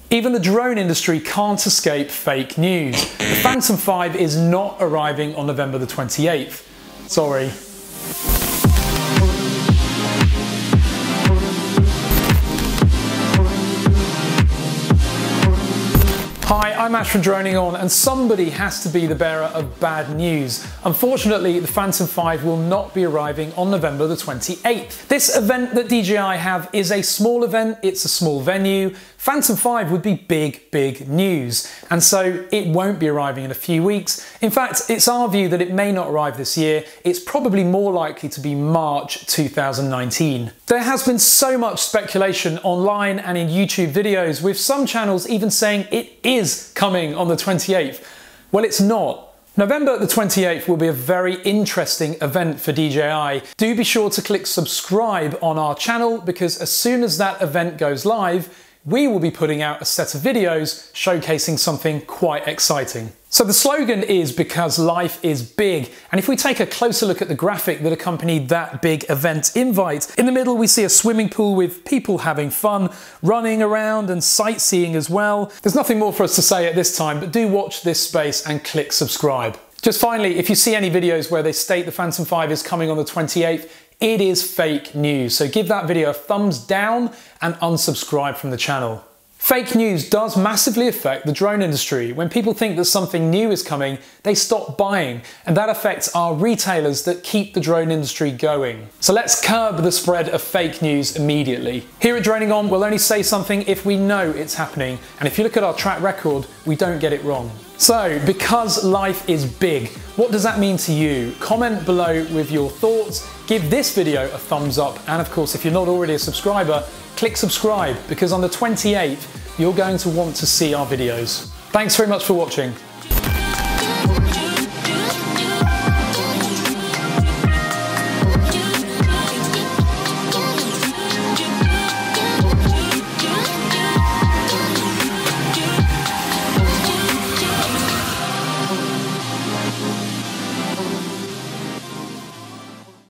Even the drone industry can't escape fake news. The Phantom 5 is not arriving on November the 28th. Sorry. Hi, I'm Ash from DroningON, and somebody has to be the bearer of bad news. Unfortunately, the Phantom 5 will not be arriving on November the 28th. This event that DJI have is a small event, it's a small venue. Phantom 5 would be big news, and so it won't be arriving in a few weeks. In fact, it's our view that it may not arrive this year. It's probably more likely to be March 2019. There has been so much speculation online and in YouTube videos, with some channels even saying it is coming on the 28th. Well, it's not. November the 28th will be a very interesting event for DJI. Do be sure to click subscribe on our channel, because as soon as that event goes live, we will be putting out a set of videos showcasing something quite exciting. So the slogan is "Because life is big," and if we take a closer look at the graphic that accompanied that big event invite, in the middle we see a swimming pool with people having fun, running around and sightseeing as well. There's nothing more for us to say at this time, but do watch this space and click subscribe. Just finally, if you see any videos where they state the Phantom 5 is coming on the 28th, it is fake news, so give that video a thumbs down and unsubscribe from the channel. Fake news does massively affect the drone industry. When people think that something new is coming, they stop buying, and that affects our retailers that keep the drone industry going. So let's curb the spread of fake news immediately. Here at DroningON, we'll only say something if we know it's happening, and if you look at our track record, we don't get it wrong. So, because life is big, what does that mean to you? Comment below with your thoughts, give this video a thumbs up, and of course, if you're not already a subscriber, click subscribe, because on the 28th, you're going to want to see our videos. Thanks very much for watching.